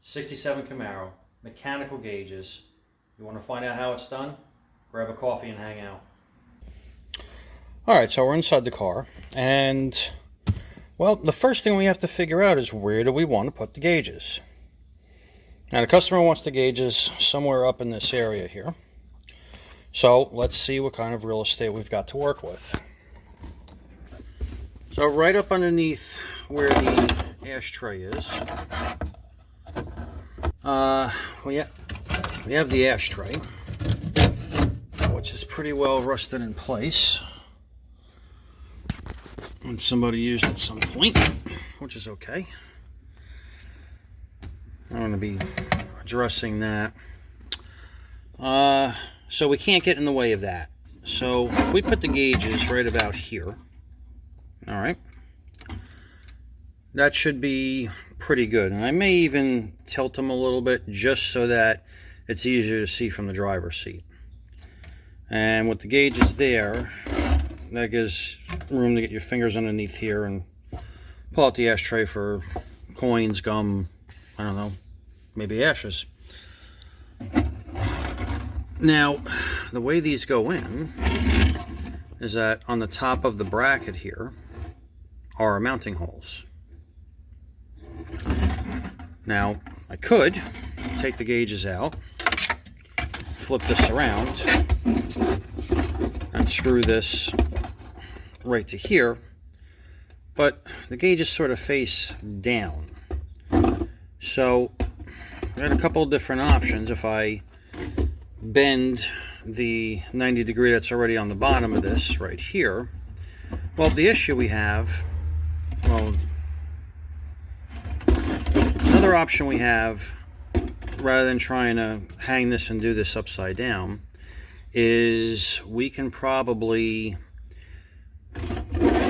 67 Camaro, mechanical gauges. You want to find out how it's done? Grab a coffee and hang out. Alright, so we're inside the car, and well, the first thing we have to figure out is where do we want to put the gauges. Now the customer wants the gauges somewhere up in this area here. So let's see what kind of real estate we've got to work with. So right up underneath where the ashtray is, we have the ashtray, which is pretty well rusted in place. And somebody used at some point, which is okay. I'm going to be addressing that. So we can't get in the way of that. So if we put the gauges right about here, all right, that should be pretty good. And I may even tilt them a little bit just so that it's easier to see from the driver's seat. And with the gauges there, that gives room to get your fingers underneath here and pull out the ashtray for coins, gum, I don't know, maybe ashes. Now, the way these go in is that on the top of the bracket here are mounting holes. Now, I could take the gauges out, flip this around, and screw this right to here, but the gauges sort of face down. So, I got a couple of different options. If I bend the 90 degree that's already on the bottom of this right here, well, the issue we have, well, another option we have, rather than trying to hang this and do this upside down, is we can probably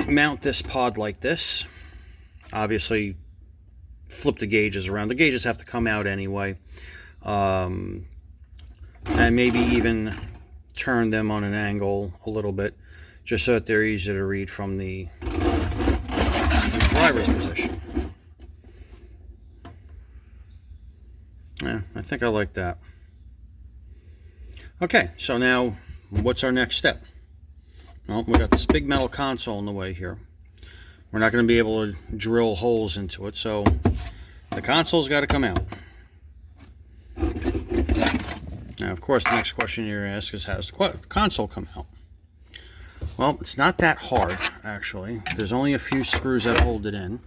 mount this pod like this. Obviously, flip the gauges around. The gauges have to come out anyway. And maybe even turn them on an angle a little bit, just so that they're easy to read from the driver's position. Yeah, I think I like that. Okay, so now what's our next step? Well, we got this big metal console in the way here. We're not going to be able to drill holes into it, so the console's got to come out. Now, of course, the next question you're going to ask is, how does the console come out? Well, it's not that hard, actually. There's only a few screws that hold it in.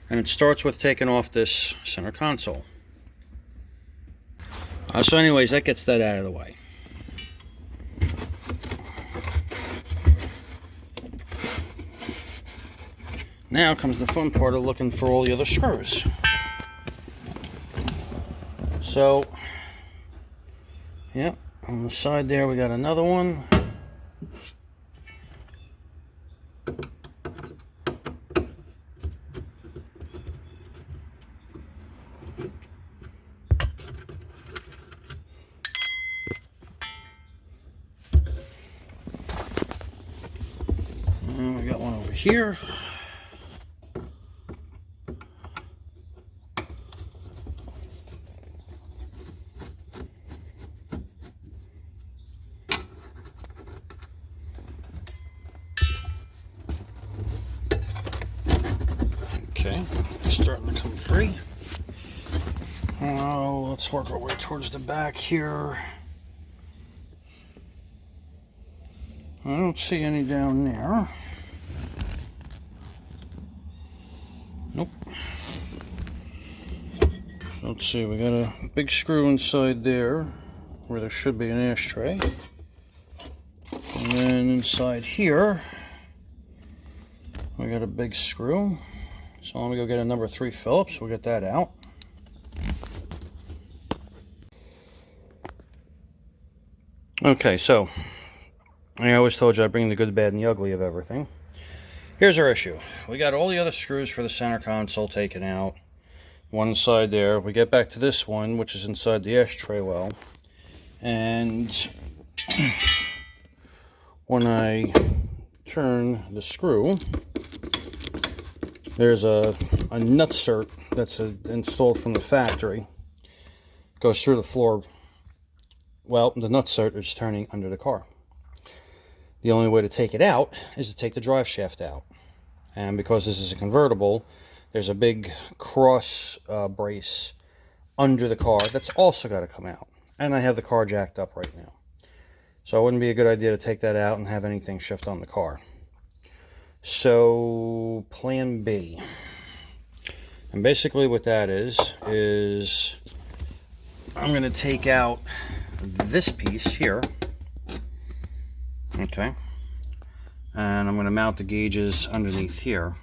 And it starts with taking off this center console. So anyways, that gets that out of the way. Now comes the fun part of looking for all the other screws. So, yep, on the side there we got another one. And we got one over here. Okay, it's starting to come free. Oh, let's work our way towards the back here. I don't see any down there. Nope. Let's see, we got a big screw inside there where there should be an ashtray. And then inside here, we got a big screw. So let me go get a number 3 Phillips. We'll get that out. Okay, so I always told you I'd bring the good, the bad, and the ugly of everything. Here's our issue. We got all the other screws for the center console taken out. One inside there. We get back to this one, which is inside the ashtray well. And when I turn the screw, there's a nutsert that's installed from the factory. Goes through the floor. Well, the nutsert is turning under the car. The only way to take it out is to take the drive shaft out. And because this is a convertible, there's a big cross brace under the car that's also got to come out. And I have the car jacked up right now. So it wouldn't be a good idea to take that out and have anything shift on the car. So plan B. And basically what that is I'm going to take out this piece here. Okay. And I'm going to mount the gauges underneath here.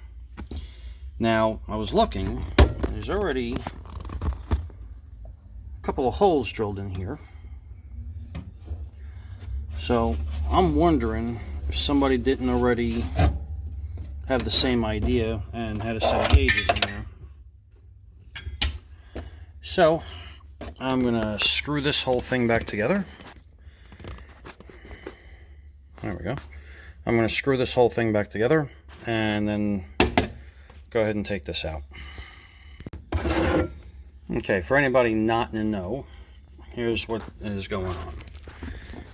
Now, I was looking, there's already a couple of holes drilled in here. So, I'm wondering if somebody didn't already have the same idea and had a set of gauges in there. So, I'm going to screw this whole thing back together. There we go. I'm going to screw this whole thing back together and then go ahead and take this out. Okay, for anybody not in the know, here's what is going on.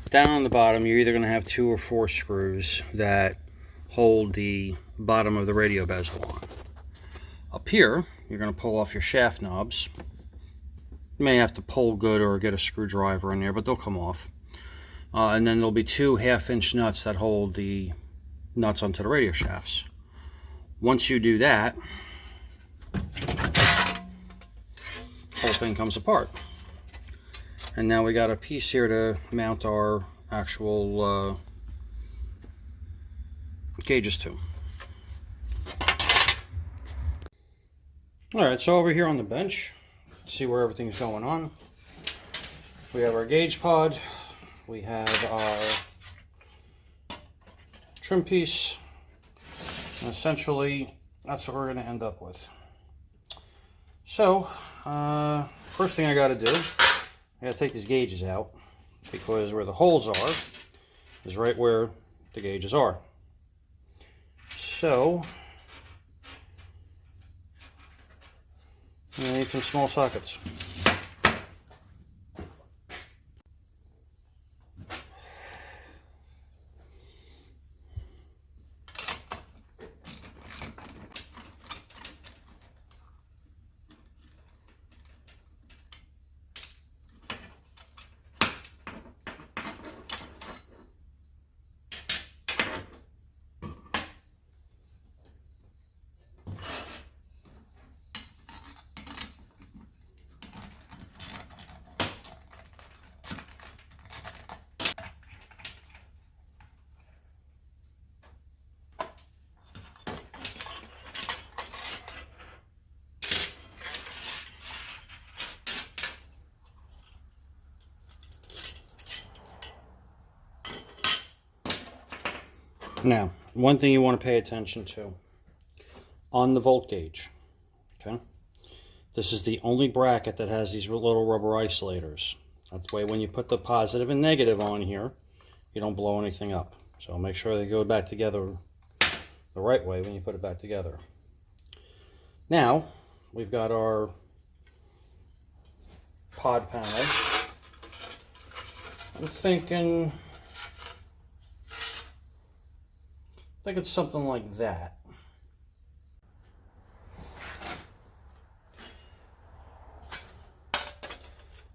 Down on the bottom, you're either going to have 2 or 4 screws that hold the bottom of the radio bezel on. Up here, you're going to pull off your shaft knobs. You may have to pull good or get a screwdriver in there, but they'll come off. And then there'll be 2 half-inch nuts that hold the nuts onto the radio shafts. Once you do that, the whole thing comes apart. And now we got a piece here to mount our actual gauges to. Alright, so over here on the bench, let's see where everything's going on. We have our gauge pod. We have our trim piece, and essentially that's what we're going to end up with. So, first thing I got to do, I got to take these gauges out, because where the holes are is right where the gauges are. So, I need some small sockets. Now, one thing you want to pay attention to on the volt gauge, okay? This is the only bracket that has these little rubber isolators. That way when you put the positive and negative on here, you don't blow anything up. So make sure they go back together the right way when you put it back together. Now, we've got our pod panel. I'm thinking it's something like that.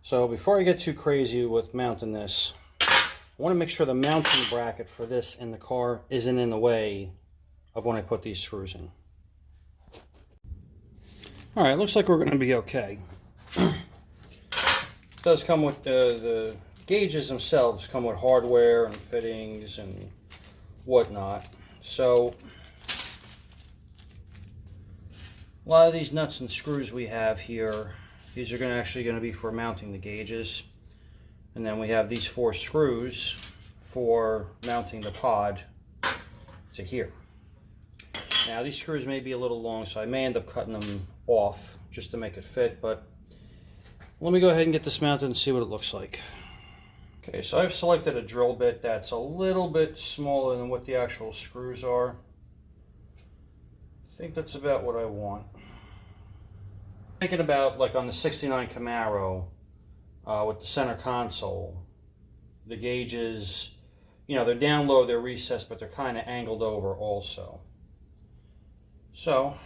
So before I get too crazy with mounting this, I want to make sure the mounting bracket for this in the car isn't in the way of when I put these screws in. Alright, looks like we're going to be okay. It does come with the gauges themselves come with hardware and fittings and whatnot. So a lot of these nuts and screws we have here, these are actually going to be for mounting the gauges. And then we have these 4 screws for mounting the pod to here. Now these screws may be a little long, so I may end up cutting them off just to make it fit, but let me go ahead and get this mounted and see what it looks like. Okay, so I've selected a drill bit that's a little bit smaller than what the actual screws are. I think that's about what I want. Thinking about like on the 69 Camaro with the center console, the gauges, you know, they're down low, they're recessed, but they're kind of angled over also. So,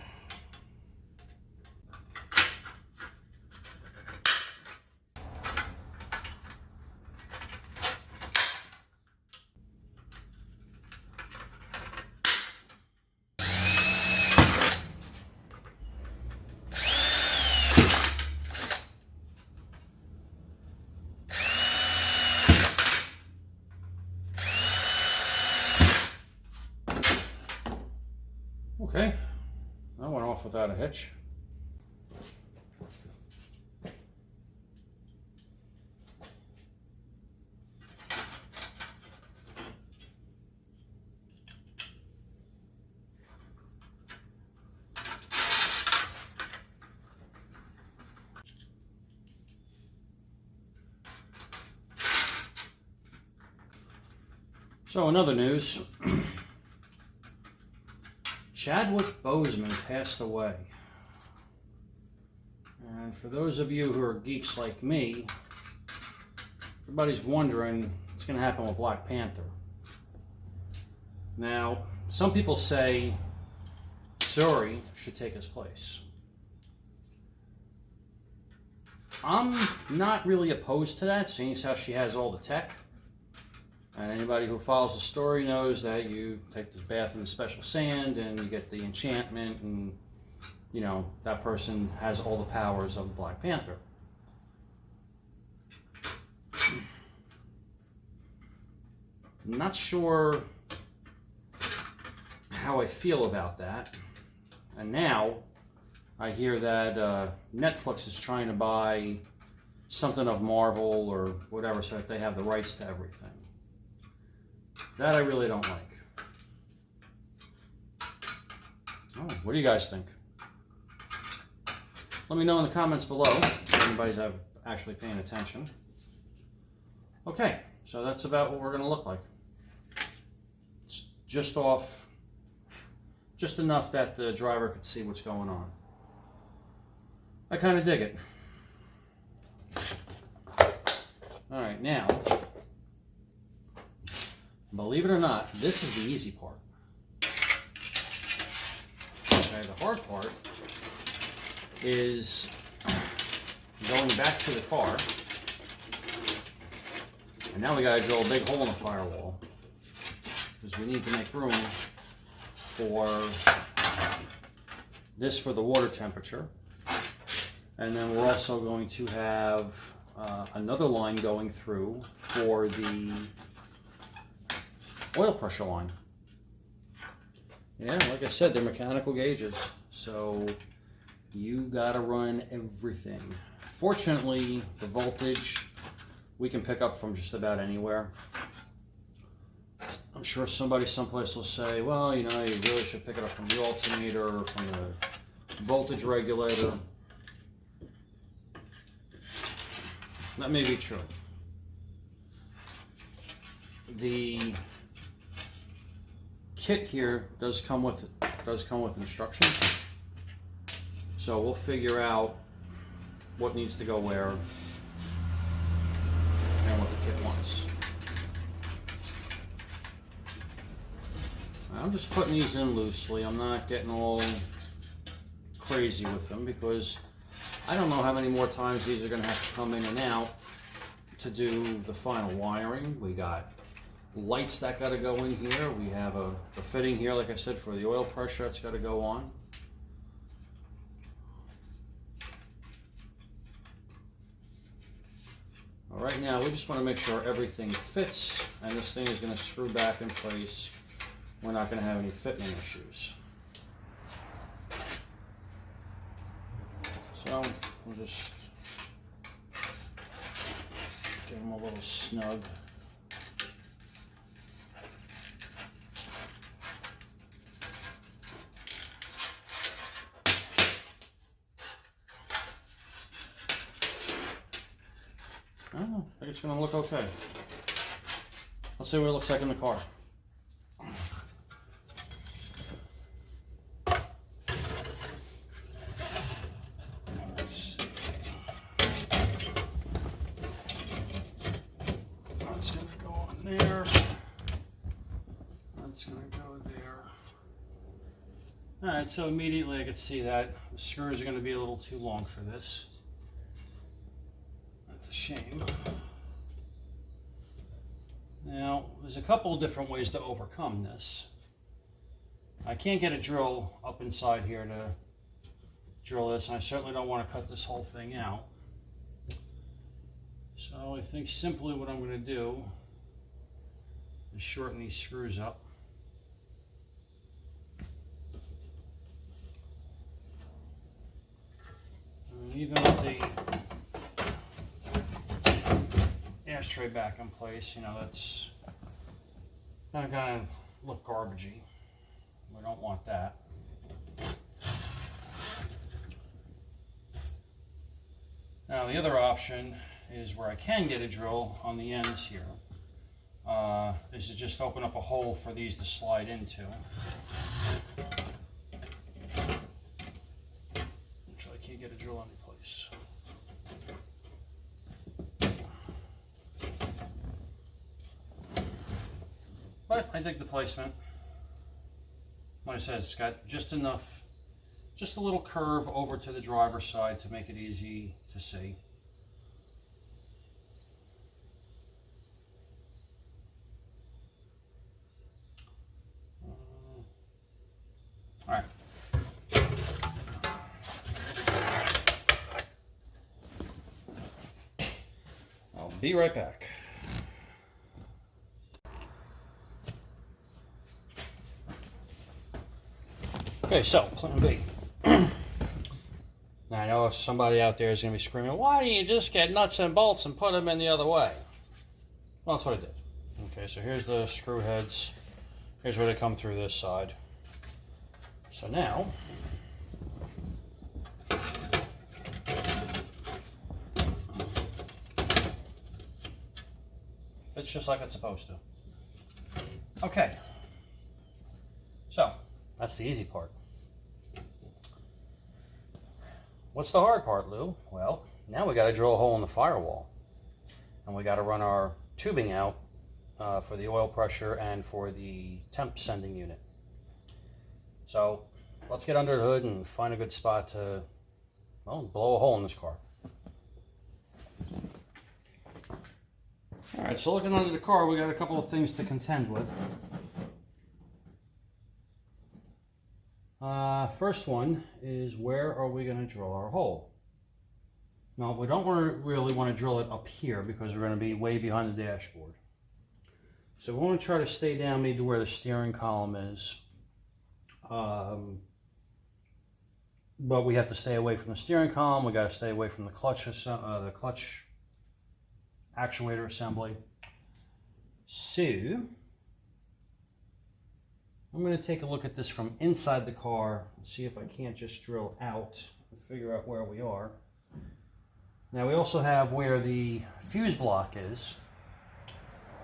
okay, that went off without a hitch. So in other news, Chadwick Boseman passed away. And for those of you who are geeks like me, everybody's wondering what's going to happen with Black Panther. Now, some people say Shuri should take his place. I'm not really opposed to that, seeing as how she has all the tech. And anybody who follows the story knows that you take this bath in the special sand and you get the enchantment, and you know, that person has all the powers of the Black Panther. I'm not sure how I feel about that. And now I hear that Netflix is trying to buy something of Marvel or whatever so that they have the rights to everything. That I really don't like. Oh, what do you guys think? Let me know in the comments below if anybody's actually paying attention. Okay, so that's about what we're going to look like. It's just off, just enough that the driver could see what's going on. I kind of dig it. All right, now, believe it or not, this is the easy part. Okay, the hard part is going back to the car. And now we gotta drill a big hole in the firewall because we need to make room for this for the water temperature. And then we're also going to have another line going through for the oil pressure line. Yeah, like I said, they're mechanical gauges, so you gotta run everything. Fortunately, the voltage we can pick up from just about anywhere. I'm sure somebody someplace will say, well, you know, you really should pick it up from the alternator or from the voltage regulator. That may be true. The kit here does come with instructions, so we'll figure out what needs to go where and what the kit wants. I'm just putting these in loosely. I'm not getting all crazy with them because I don't know how many more times these are going to have to come in and out to do the final wiring. We got lights that got to go in here. We have a fitting here, like I said, for the oil pressure that's got to go on. All right, now we just want to make sure everything fits, and this thing is going to screw back in place. We're not going to have any fitting issues. So we'll just give them a little snug. I think it's going to look okay. Let's see what it looks like in the car. It's going to go there. Alright, so immediately I could see that the screws are going to be a little too long for this. That's a shame. Now, there's a couple of different ways to overcome this. I can't get a drill up inside here to drill this, and I certainly don't want to cut this whole thing out. So I think simply what I'm going to do is shorten these screws up. And even with the ashtray back in place, you know, that's kind of look garbagey. We don't want that. Now the other option is where I can get a drill on the ends here, is to just open up a hole for these to slide into. Actually, I can't get a drill any place. But I dig the placement. Like I said, it's got just enough, just a little curve over to the driver's side to make it easy to see. All right. I'll be right back. Okay, so plan B. Now I know somebody out there is going to be screaming, why don't you just get nuts and bolts and put them in the other way? Well, that's what I did. Okay, so here's the screw heads. Here's where they come through this side. So now, fits just like it's supposed to. Okay, so that's the easy part. What's the hard part, Lou? Well, now we got to drill a hole in the firewall, and we got to run our tubing out for the oil pressure and for the temp sending unit. So let's get under the hood and find a good spot to, well, blow a hole in this car. All right, so looking under the car, we got a couple of things to contend with. First one is, where are we going to drill our hole? Now, we don't really want to drill it up here because we're going to be way behind the dashboard. So we want to try to stay down maybe where the steering column is. But we have to stay away from the steering column. We got to stay away from the clutch actuator assembly. So I'm going to take a look at this from inside the car and see if I can't just drill out and figure out where we are. Now we also have where the fuse block is.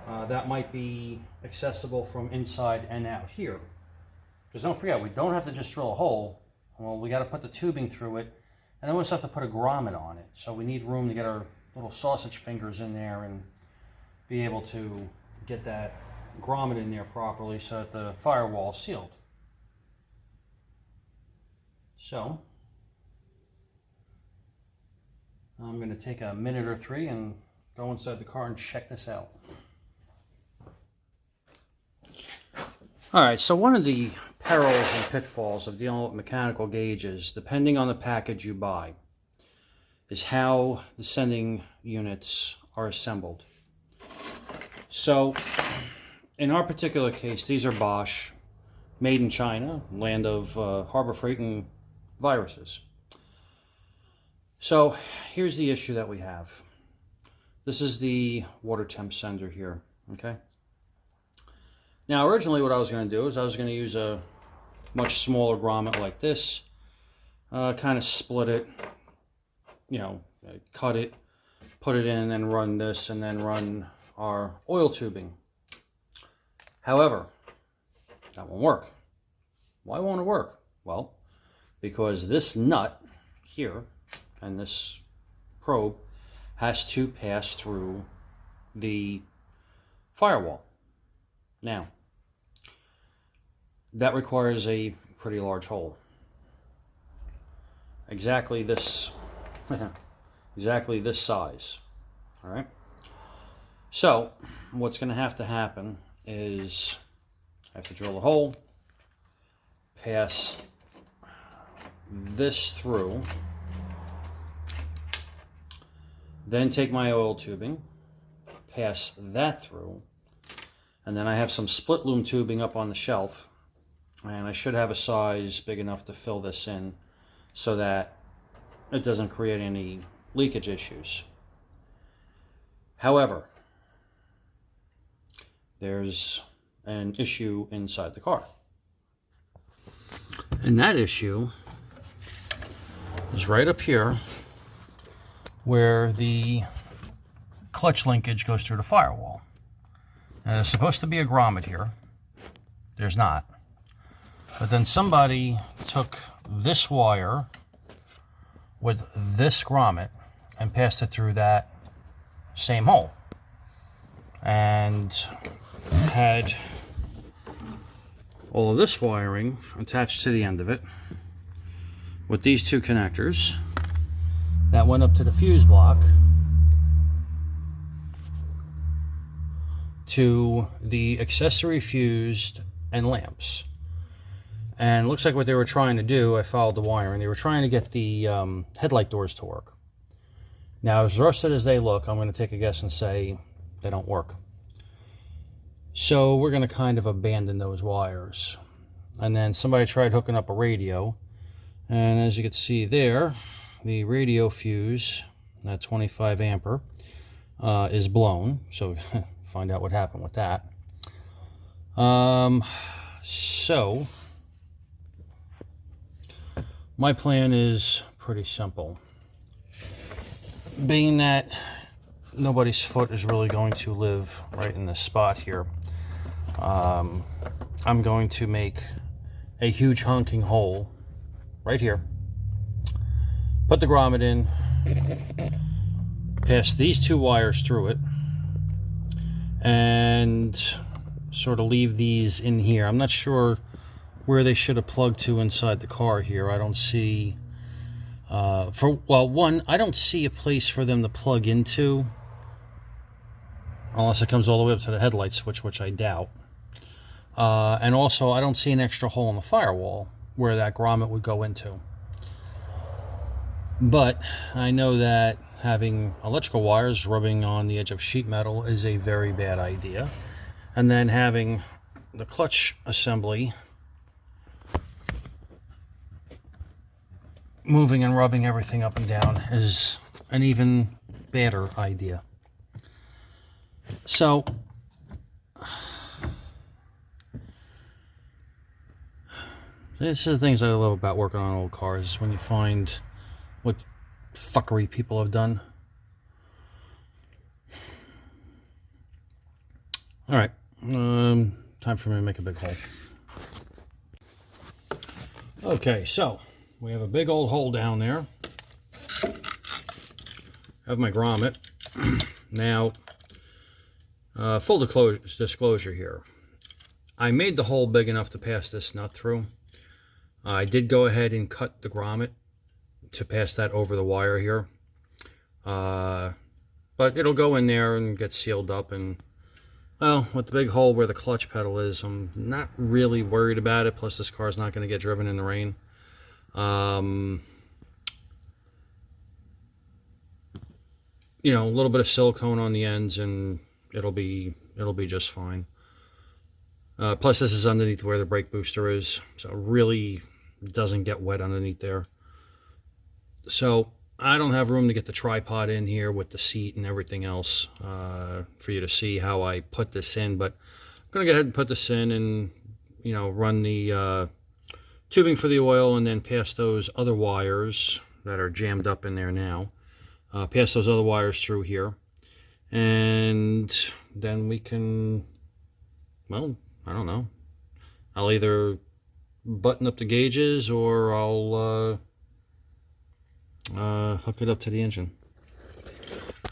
That might be accessible from inside and out here. Because don't forget, we don't have to just drill a hole. Well, we got to put the tubing through it, and then we also have to put a grommet on it. So we need room to get our little sausage fingers in there and be able to get that grommet in there properly so that the firewall is sealed. So I'm going to take a minute or three and go inside the car and check this out. Alright, so one of the perils and pitfalls of dealing with mechanical gauges, depending on the package you buy, is how the sending units are assembled. So in our particular case, these are Bosche, made in China, land of Harbor Freight and viruses. So here's the issue that we have. This is the water temp sender here, okay? Now originally what I was going to do is I was going to use a much smaller grommet like this, kind of split it, you know, cut it, put it in, and then run this, and then run our oil tubing. However, that won't work. Why won't it work? Well, because this nut here and this probe has to pass through the firewall. Now, that requires a pretty large hole. Exactly this, exactly this size. All right. So what's going to happen is I have to drill a hole, pass this through, then take my oil tubing, pass that through, and then I have some split loom tubing up on the shelf, and I should have a size big enough to fill this in so that it doesn't create any leakage issues. However, there's an issue inside the car. And that issue is right up here where the clutch linkage goes through the firewall. Now, there's supposed to be a grommet here. There's not. But then somebody took this wire with this grommet and passed it through that same hole. And had all of this wiring attached to the end of it with these two connectors that went up to the fuse block to the accessory fused and lamps. And it looks like what they were trying to do, I followed the wiring, they were trying to get the headlight doors to work. Now, as rusted as they look, I'm going to take a guess and say they don't work. So we're going to kind of abandon those wires. And then somebody tried hooking up a radio. And as you can see there, the radio fuse, that 25 ampere, is blown. So find out what happened with that. So my plan is pretty simple. Being that nobody's foot is really going to live right in this spot here, I'm going to make a huge honking hole right here, put the grommet in, pass these two wires through it, and sort of leave these in here. I'm not sure where they should have plugged to inside the car here. I don't see, one, I don't see a place for them to plug into, unless it comes all the way up to the headlight switch, which I doubt. And also, I don't see an extra hole in the firewall where that grommet would go into. But I know that having electrical wires rubbing on the edge of sheet metal is a very bad idea. And then having the clutch assembly moving and rubbing everything up and down is an even badder idea. So this is the things I love about working on old cars, is when you find what fuckery people have done. All right, time for me to make a big hole. Okay, so we have a big old hole down there. I have my grommet. Now, full disclosure here. I made the hole big enough to pass this nut through. I did go ahead and cut the grommet to pass that over the wire here. But it'll go in there and get sealed up. And, well, with the big hole where the clutch pedal is, I'm not really worried about it. Plus, this car's not going to get driven in the rain. You know, a little bit of silicone on the ends and it'll be just fine. Plus, this is underneath where the brake booster is, so it really doesn't get wet underneath there. So I don't have room to get the tripod in here with the seat and everything else for you to see how I put this in, but I'm going to go ahead and put this in and, you know, run the tubing for the oil and then pass those other wires that are jammed up in there now. Pass those other wires through here. And then we can, well, I don't know. I'll either button up the gauges or I'll hook it up to the engine.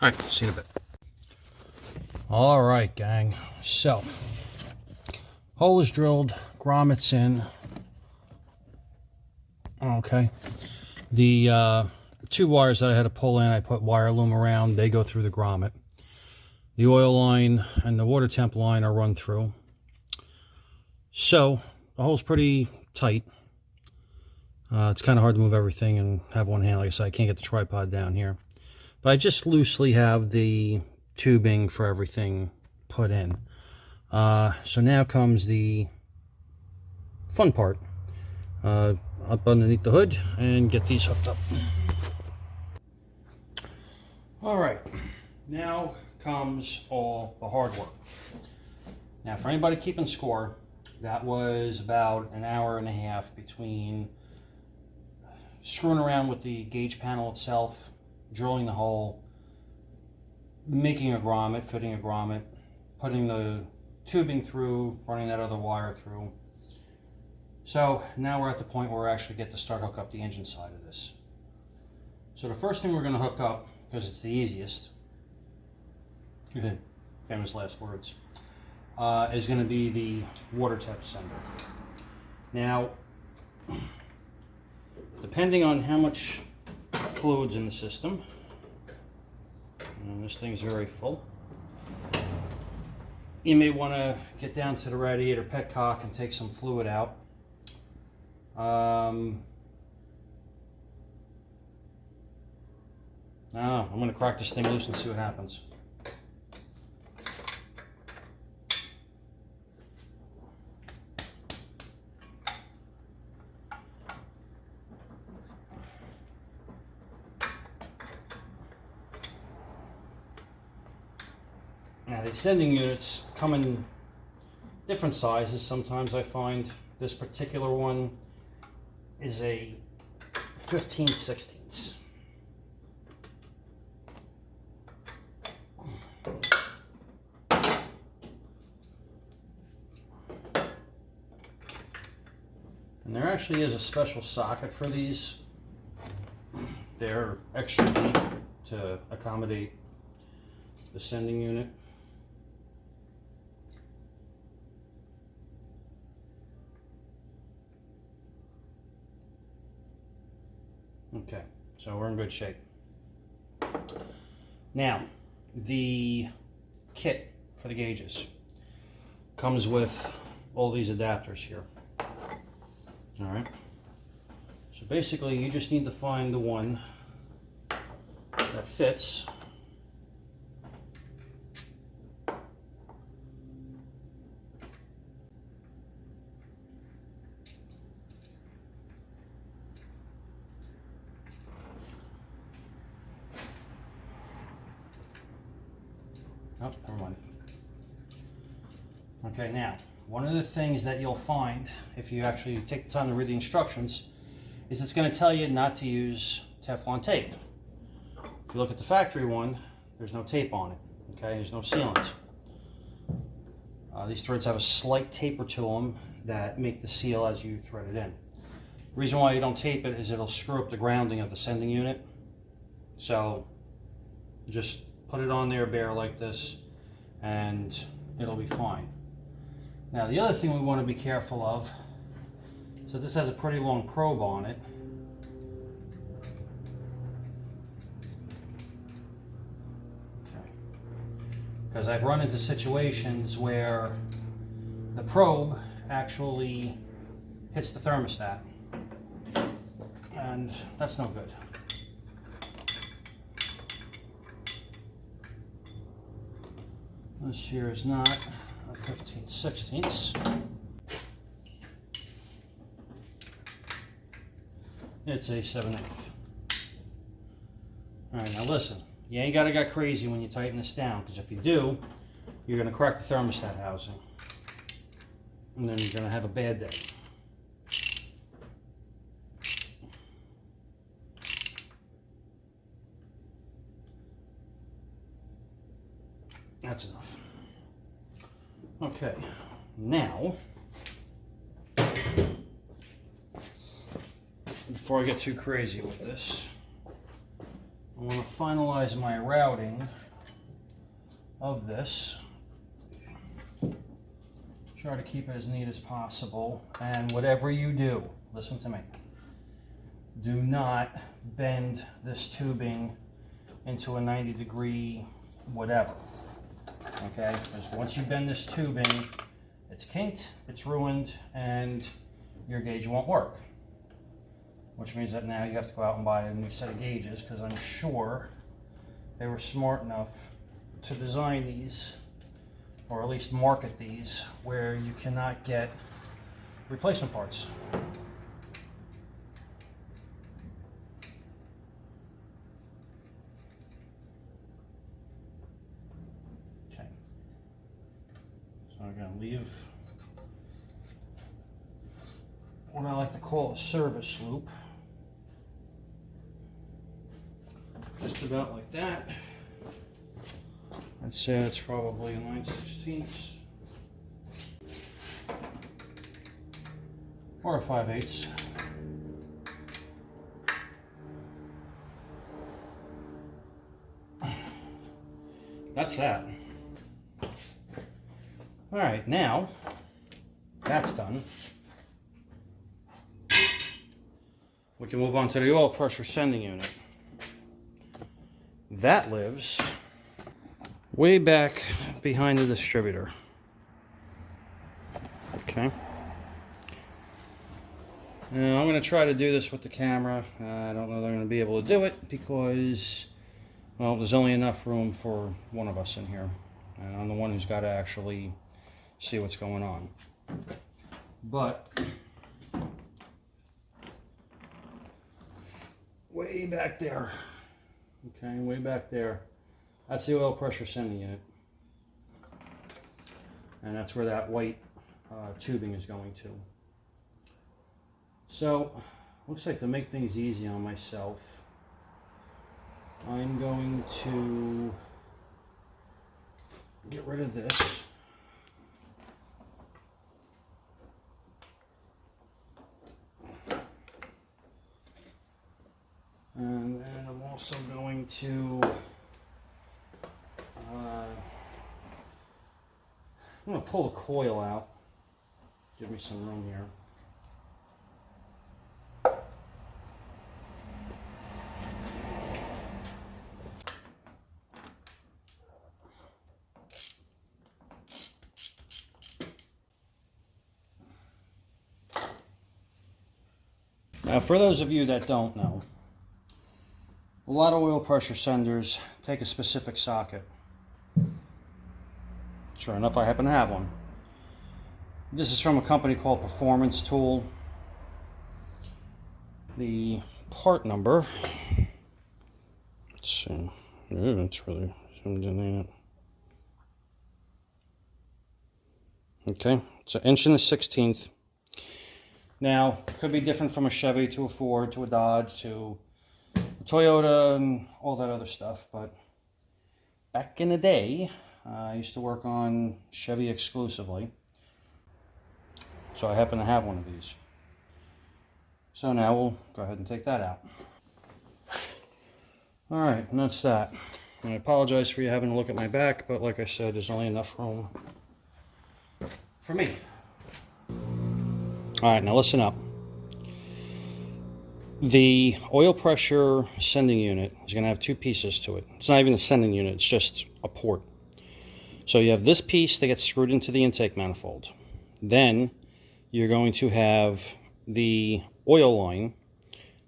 All right, see you in a bit. All right, gang. So, Hole is drilled, grommets in. Okay. The 2 wires that I had to pull in, I put wire loom around. They go through the grommet. The oil line and the water temp line are run through. So the hole's pretty tight. It's kind of hard to move everything and have one hand. Like I said, I can't get the tripod down here. But I just loosely have the tubing for everything put in. So now comes the fun part. Up underneath the hood and get these hooked up. Alright, now comes all the hard work. Now for anybody keeping score, that was about an hour and a half between screwing around with the gauge panel itself, drilling the hole, making a grommet, fitting a grommet, putting the tubing through, running that other wire through. So now we're at the point where we actually get to start hook up the engine side of this. So the first thing we're going to hook up, because it's the easiest, famous last words, is going to be the water temp sender. Now, depending on how much fluid's in the system, and this thing's very full, you may want to get down to the radiator petcock and take some fluid out. I'm going to crack this thing loose and see what happens. Now the sending units come in different sizes. Sometimes I find this particular one is a 15/16. And there actually is a special socket for these. They're extra deep to accommodate the sending unit. Okay, so we're in good shape. Now, the kit for the gauges comes with all these adapters here. All right. So basically, you just need to find the one that fits. Oh, never mind. Okay, now, one of the things that you'll find if you actually take the time to read the instructions is it's going to tell you not to use Teflon tape. If you look at the factory one, there's no tape on it. Okay, there's no sealants. These threads have a slight taper to them that make the seal as you thread it in. The reason why you don't tape it is it'll screw up the grounding of the sending unit. So just put it on there bare like this and it'll be fine. Now the other thing we want to be careful of, so this has a pretty long probe on it. Okay. Because I've run into situations where the probe actually hits the thermostat, and that's no good. This here is not a 15/16. It's a 7/8. Alright, now listen, you ain't gotta get crazy when you tighten this down, because if you do, you're gonna crack the thermostat housing. And then you're gonna have a bad day. That's enough. Okay, now, before I get too crazy with this, I want to finalize my routing of this, which Try to keep it as neat as possible. And whatever you do, listen to me. Do not bend this tubing into a 90-degree whatever. Okay? Because once you bend this tubing, it's kinked, it's ruined, and your gauge won't work. Which means that now you have to go out and buy a new set of gauges, because I'm sure they were smart enough to design these, or at least market these, where you cannot get replacement parts. Okay. So I'm going to leave what I like to call a service loop. Just about like that. I'd say it's probably a 9/16 or a 5/8. That's that. All right, now that's done. We can move on to the oil pressure sending unit. That lives way back behind the distributor. Okay. Now I'm going to try to do this with the camera. I don't know that I'm going to be able to do it because, well, there's only enough room for one of us in here. And I'm the one who's got to actually see what's going on. But way back there, okay, way back there, that's the oil pressure sending unit. And that's where that white tubing is going to. So, looks like to make things easy on myself, I'm going to get rid of this. And then I'm also going to I'm going to pull the coil out. Give me some room here. Now, for those of you that don't know, a lot of oil pressure senders take a specific socket. Sure enough, I happen to have one. This is from a company called Performance Tool. The part number, let's see, ooh, that's really zoomed in, ain't it? Okay, it's 1 1/16. Now, it could be different from a Chevy to a Ford to a Dodge to a Toyota and all that other stuff, but back in the day, I used to work on Chevy exclusively, so I happen to have one of these. So now we'll go ahead and take that out. All right, and that's that. And I apologize for you having to look at my back, but like I said, there's only enough room for me. All right, now listen up. The oil pressure sending unit is going to have two pieces to it. It's not even the sending unit, it's just a port. So you have this piece that gets screwed into the intake manifold. Then you're going to have the oil line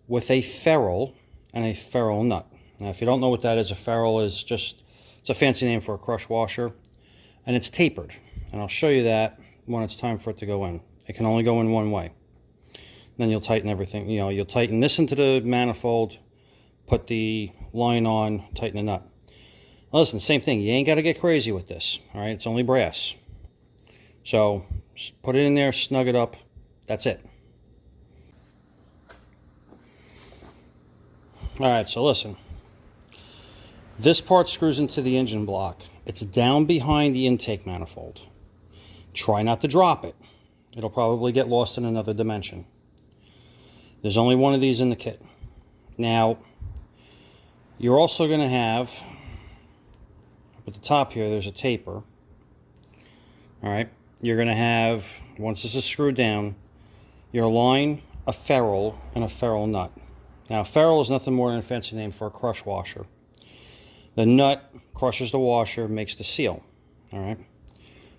with a ferrule and a ferrule nut. Now, if you don't know what that is, a ferrule is just, it's a fancy name for a crush washer, and it's tapered. And I'll show you that when it's time for it to go in. It can only go in one way. Then you'll tighten everything. You know, you'll tighten this into the manifold, put the line on, tighten the nut. Now listen, same thing. You ain't got to get crazy with this. All right, it's only brass. So just put it in there, snug it up. That's it. All right, so listen. This part screws into the engine block. It's down behind the intake manifold. Try not to drop it. It'll probably get lost in another dimension. There's only one of these in the kit. Now, you're also going to have, up at the top here, there's a taper. All right. you're going to have, once this is screwed down, your line, a ferrule, and a ferrule nut. Now, ferrule is nothing more than a fancy name for a crush washer. The nut crushes the washer, makes the seal. All right.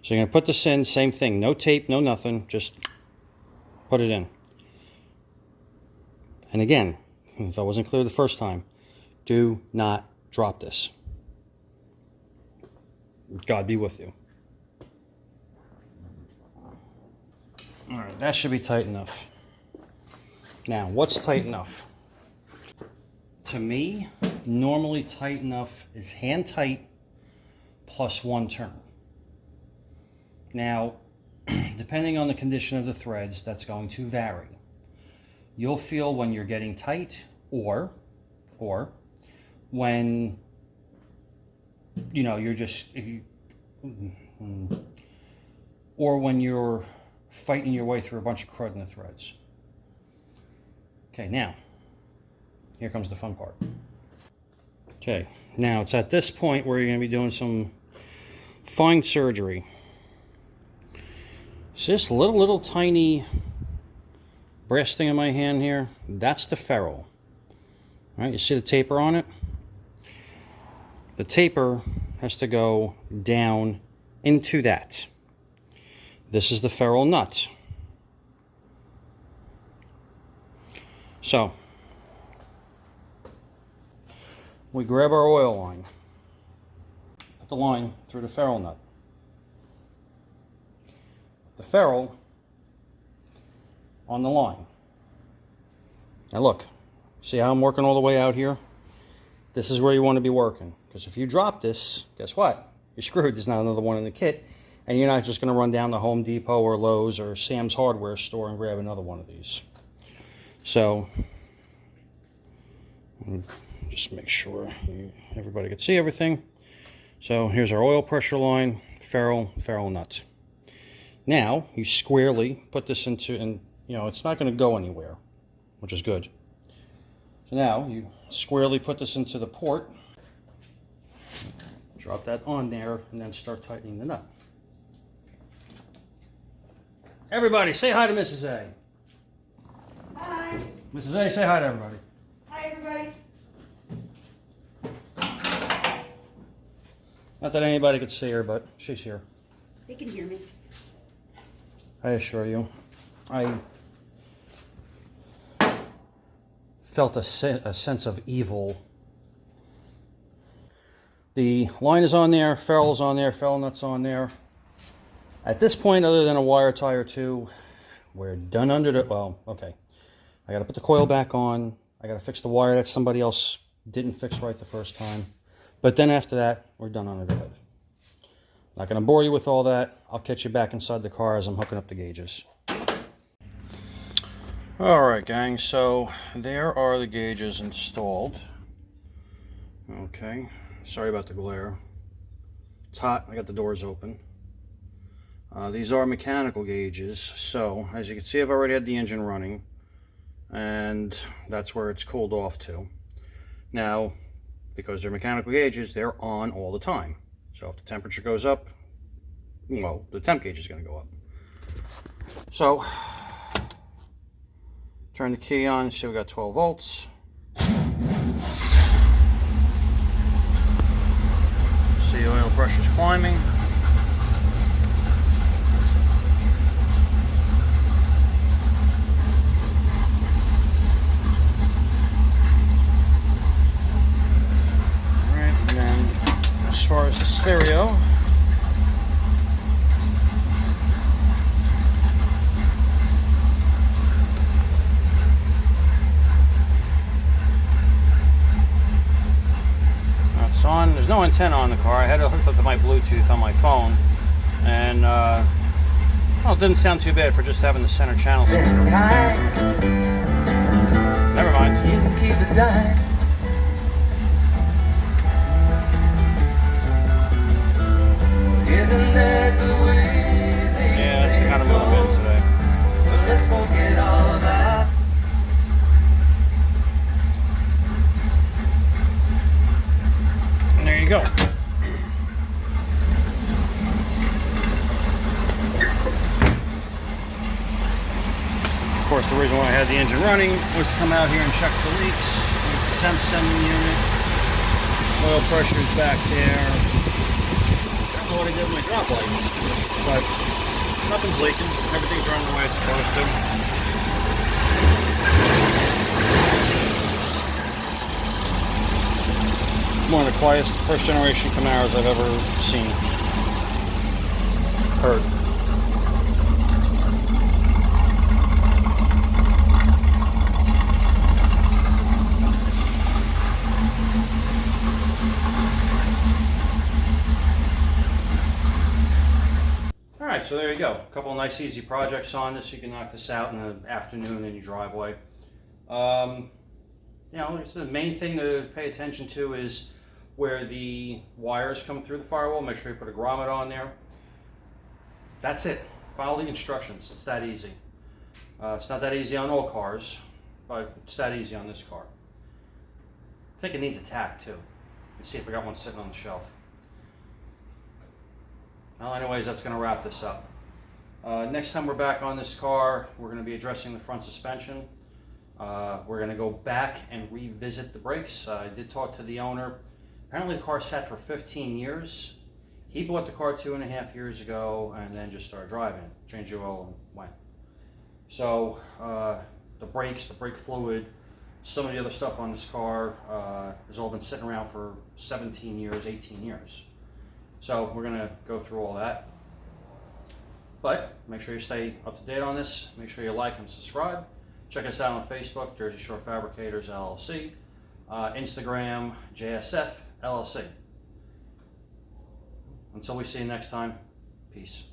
So you're going to put this in, same thing, no tape, no nothing, just put it in. And again, if I wasn't clear the first time, do not drop this. God be with you. All right, that should be tight enough. Now, what's tight enough? To me, normally tight enough is hand tight plus one turn. Now, depending on the condition of the threads, that's going to vary. You'll feel when you're getting tight, or when, you know, you're just, or when you're fighting your way through a bunch of crud in the threads. Okay, now, here comes the fun part. Okay, now it's at this point where you're going to be doing some fine surgery. So this little tiny brass thing in my hand here, that's the ferrule. All right, you see the taper on it? The taper has to go down into that. This is the ferrule nut. So, we grab our oil line, put the line through the ferrule nut. The ferrule on the line. Now look, see how I'm working all the way out here? This is where you want to be working, because if you drop this, guess what? You're screwed. There's not another one in the kit, and you're not just going to run down to Home Depot or Lowe's or Sam's Hardware store and grab another one of these. So, just make sure everybody can see everything. So here's our oil pressure line, ferrule nut. Now you squarely put this into, and you know it's not going to go anywhere, which is good. So now you squarely put this into the port, drop that on there, and then start tightening the nut. Everybody, say hi to Mrs. A. Hi. Mrs. A, say hi to everybody. Hi, everybody. Not that anybody could see her, but she's here. They can hear me. I assure you, I felt a sense of evil. The line is on there, ferrule's on there, ferrule nut's on there. At this point, other than a wire tie or two, we're done under the, well, okay. I gotta put the coil back on. I gotta fix the wire that somebody else didn't fix right the first time. But then after that, we're done under the hood. Not going to bore you with all that. I'll catch you back inside the car as I'm hooking up the gauges. Alright gang, so there are the gauges installed. Okay, sorry about the glare. It's hot, I got the doors open. These are mechanical gauges, so as you can see I've already had the engine running. And that's where it's cooled off to. Now, because they're mechanical gauges, they're on all the time. So if the temperature goes up, well, the temp gauge is going to go up. So, turn the key on, see we got 12 volts. See the oil pressure's climbing. Alright, and then as far as the stereo, that's on. There's no antenna on the car. I had it hooked up to my Bluetooth on my phone, and well, it didn't sound too bad for just having the center channel. Never mind. You can keep it dying. Isn't that the way they yeah, that's the kind of mood I'm in today. Well, let's forget all that. And there you go. course, the reason why I had the engine running was to come out here and check the leaks. Temp sending unit. Oil pressure's back there. I don't know what I did with my drop lights, but nothing's leaking. Everything's running the way it's supposed to. One of the quietest first generation Camaros I've ever seen. Heard. Alright, so there you go. A couple of nice easy projects on this. You can knock this out in the afternoon in your driveway. You know, the main thing to pay attention to is where the wires come through the firewall. Make sure you put a grommet on there. That's it. Follow the instructions. It's that easy. It's not that easy on all cars, but it's that easy on this car. I think it needs a tack too. Let's see if I got one sitting on the shelf. Well, anyways, that's going to wrap this up. Next time we're back on this car, we're going to be addressing the front suspension. We're going to go back and revisit the brakes. I did talk to the owner. Apparently the car sat for 15 years. He bought the car 2.5 years ago and then just started driving. Changed the oil and went. So the brakes, the brake fluid, some of the other stuff on this car has all been sitting around for 17 years, 18 years. So we're going to go through all that. But make sure you stay up to date on this. Make sure you like and subscribe. Check us out on Facebook, Jersey Shore Fabricators LLC. Instagram, JSF LLC. Until we see you next time, peace.